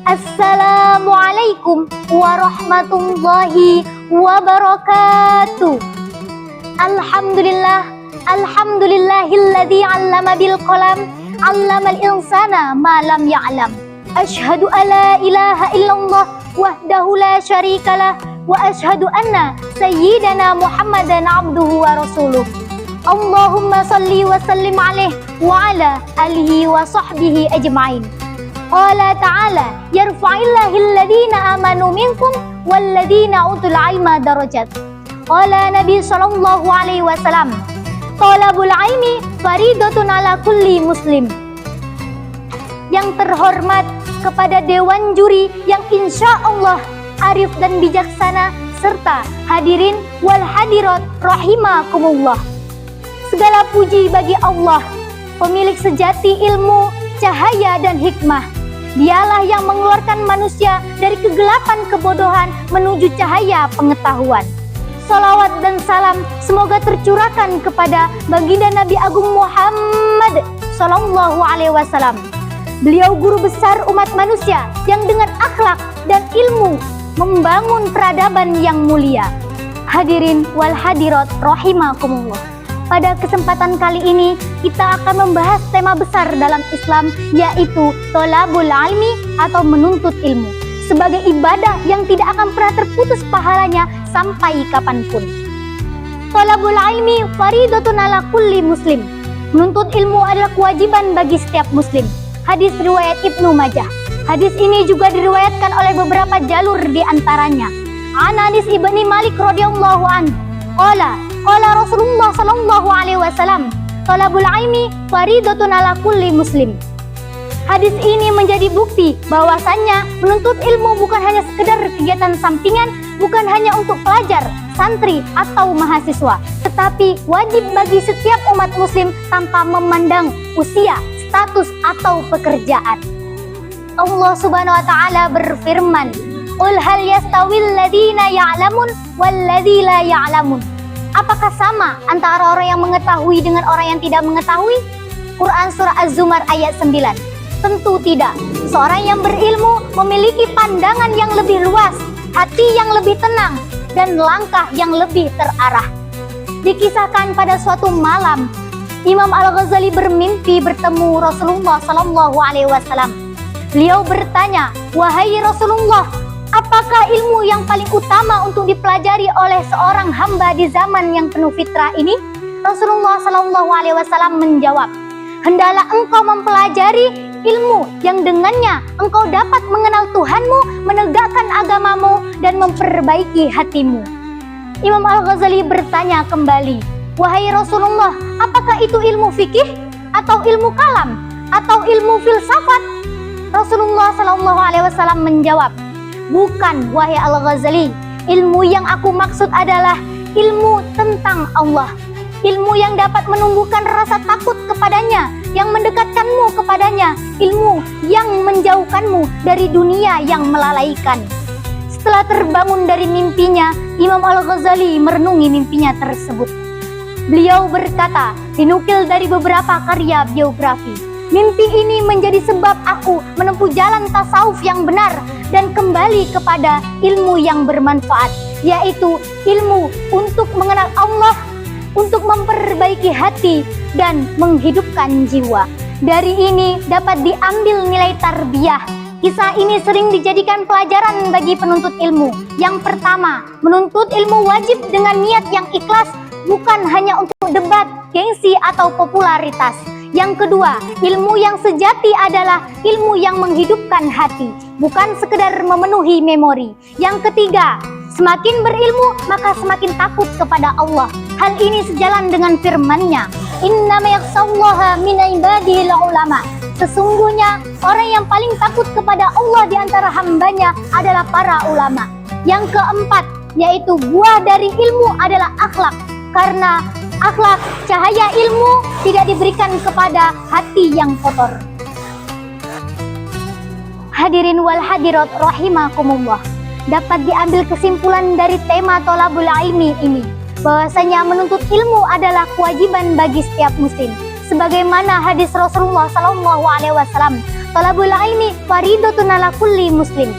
Assalamualaikum warahmatullahi wabarakatuh. Alhamdulillah, alhamdulillahilladzi 'allama bil qalam, 'allamal insana ma lam ya'lam. Asyhadu alla ilaha illallah wahdahu la syarikalah wa asyhadu anna sayyidana Muhammadan 'abduhu wa rasuluh. Allahumma salli wa sallim alaihi wa ala alihi wa sahbihi ajma'in. Qala ta'ala yarfa'illahil ladzina amanu minkum wal ladzina utul ilma darajat. Qala Nabi sallallahu alaihi wasallam, talabul ilmi faridatun ala kulli muslim. Yang terhormat kepada dewan juri yang insya Allah arif dan bijaksana, serta hadirin wal hadirat rahimakumullah. Segala puji bagi Allah, pemilik sejati ilmu, cahaya dan hikmah. Dialah yang mengeluarkan manusia dari kegelapan kebodohan menuju cahaya pengetahuan. Salawat dan salam semoga tercurahkan kepada baginda Nabi Agung Muhammad Sallallahu Alaihi Wasallam. Beliau guru besar umat manusia yang dengan akhlak dan ilmu membangun peradaban yang mulia. Hadirin wal hadirat rahimakumullah. Pada kesempatan kali ini kita akan membahas tema besar dalam Islam, yaitu thalabul ilmi atau menuntut ilmu sebagai ibadah yang tidak akan pernah terputus pahalanya sampai kapanpun. Thalabul ilmi faridatun ala kulli muslim. Menuntut ilmu adalah kewajiban bagi setiap muslim. Hadis riwayat Ibnu Majah. Hadis ini juga diriwayatkan oleh beberapa jalur di antaranya. An Anas ibni Malik radhiyallahu anhu qala Rasulullah sallallahu alaihi wasallam, talabul ilmi faridatun ala kulli muslim. Hadis ini menjadi bukti bahwasannya menuntut ilmu bukan hanya sekedar kegiatan sampingan, bukan hanya untuk pelajar, santri atau mahasiswa, tetapi wajib bagi setiap umat muslim tanpa memandang usia, status atau pekerjaan. Allah Subhanahu wa taala berfirman, "Qul hal yastawil ladzina ya'lamun wal ladzi la ya'lamun." Apakah sama antara orang yang mengetahui dengan orang yang tidak mengetahui? Quran surah Az-Zumar ayat 9. Tentu tidak. Seorang yang berilmu memiliki pandangan yang lebih luas, hati yang lebih tenang, dan langkah yang lebih terarah. Dikisahkan pada suatu malam, Imam Al-Ghazali bermimpi bertemu Rasulullah sallallahu alaihi wasallam. Beliau bertanya, "Wahai Rasulullah, apakah ilmu yang paling utama untuk dipelajari oleh seorang hamba di zaman yang penuh fitrah ini?" Rasulullah sallallahu alaihi wasallam menjawab, "Hendaklah engkau mempelajari ilmu yang dengannya engkau dapat mengenal Tuhanmu, menegakkan agamamu, dan memperbaiki hatimu." Imam Al-Ghazali bertanya kembali, "Wahai Rasulullah, apakah itu ilmu fikih atau ilmu kalam atau ilmu filsafat?" Rasulullah sallallahu alaihi wasallam menjawab, "Bukan, wahai Al-Ghazali. Ilmu yang aku maksud adalah ilmu tentang Allah. Ilmu yang dapat menumbuhkan rasa takut kepadanya, yang mendekatkanmu kepadanya, ilmu yang menjauhkanmu dari dunia yang melalaikan." Setelah terbangun dari mimpinya, Imam Al-Ghazali merenungi mimpinya tersebut. Beliau berkata, dinukil dari beberapa karya biografi, "Mimpi ini menjadi sebab aku menempuh jalan tasawuf yang benar dan kembali kepada ilmu yang bermanfaat, yaitu ilmu untuk mengenal Allah, untuk memperbaiki hati dan menghidupkan jiwa." Dari ini dapat diambil nilai tarbiyah. Kisah ini sering dijadikan pelajaran bagi penuntut ilmu. Yang pertama, menuntut ilmu wajib dengan niat yang ikhlas, bukan hanya untuk debat, gengsi atau popularitas. Yang kedua, ilmu yang sejati adalah ilmu yang menghidupkan hati, bukan sekedar memenuhi memori. Yang ketiga, semakin berilmu maka semakin takut kepada Allah. Hal ini sejalan dengan firman-Nya, "Innama yakhshallaha min ibadihil ulama." Sesungguhnya orang yang paling takut kepada Allah di antara hambanya adalah para ulama. Yang keempat, yaitu buah dari ilmu adalah akhlak, karena akhlak, cahaya ilmu tidak diberikan kepada hati yang kotor. Hadirin wal hadirat rahimakumullah. Dapat diambil kesimpulan dari tema thalabul ilmi ini, bahwasanya menuntut ilmu adalah kewajiban bagi setiap muslim. Sebagaimana hadis Rasulullah sallallahu alaihi wasallam, "Talabul ilmi faridatun ala kulli muslim."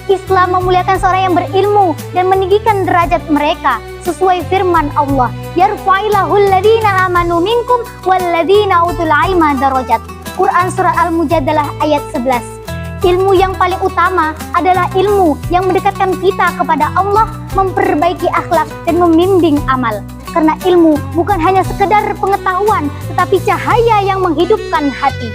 Islam memuliakan seorang yang berilmu dan meninggikan derajat mereka sesuai firman Allah, "Yarfa'ilahul ladzina amanu minkum wal ladzina utul ilma darajat." Quran surat Al-Mujadalah ayat 11. Ilmu yang paling utama adalah ilmu yang mendekatkan kita kepada Allah, memperbaiki akhlak dan membimbing amal. Karena ilmu bukan hanya sekedar pengetahuan, tetapi cahaya yang menghidupkan hati.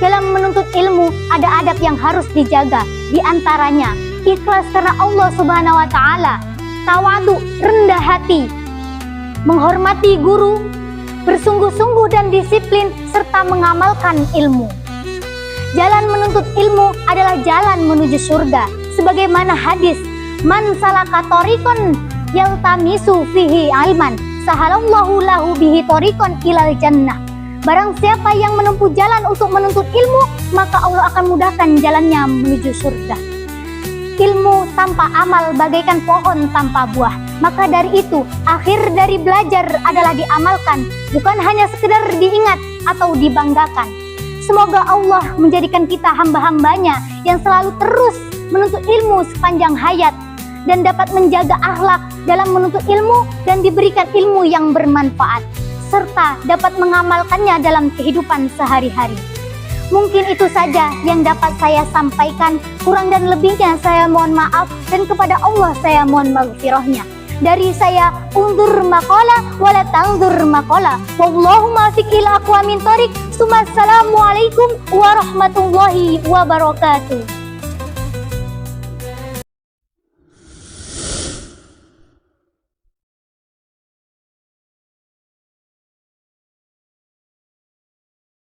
Dalam menuntut ilmu ada adab yang harus dijaga, di antaranya ikhlas karena Allah Subhanahu wa taala, tawadu, rendah hati, menghormati guru, bersungguh-sungguh dan disiplin serta mengamalkan ilmu. Jalan menuntut ilmu adalah jalan menuju surga. Sebagaimana hadis, "Man salaka thoriqan yaltamisu fihi ilman, sahalallahu lahu bihi thoriqan ilal jannah." Barang siapa yang menempuh jalan untuk menuntut ilmu, maka Allah akan mudahkan jalannya menuju surga. Ilmu tanpa amal bagaikan pohon tanpa buah. Maka dari itu, akhir dari belajar adalah diamalkan, bukan hanya sekedar diingat atau dibanggakan. Semoga Allah menjadikan kita hamba-hambanya yang selalu terus menuntut ilmu sepanjang hayat dan dapat menjaga akhlak dalam menuntut ilmu dan diberikan ilmu yang bermanfaat, serta dapat mengamalkannya dalam kehidupan sehari-hari. Mungkin itu saja yang dapat saya sampaikan. Kurang dan lebihnya saya mohon maaf, dan kepada Allah saya mohon maghfirahnya. Dari saya, undur maqala wala tangdur maqala. Wallahu muwaffiq ila aqwamit thoriq. Assalamualaikum warahmatullahi wabarakatuh.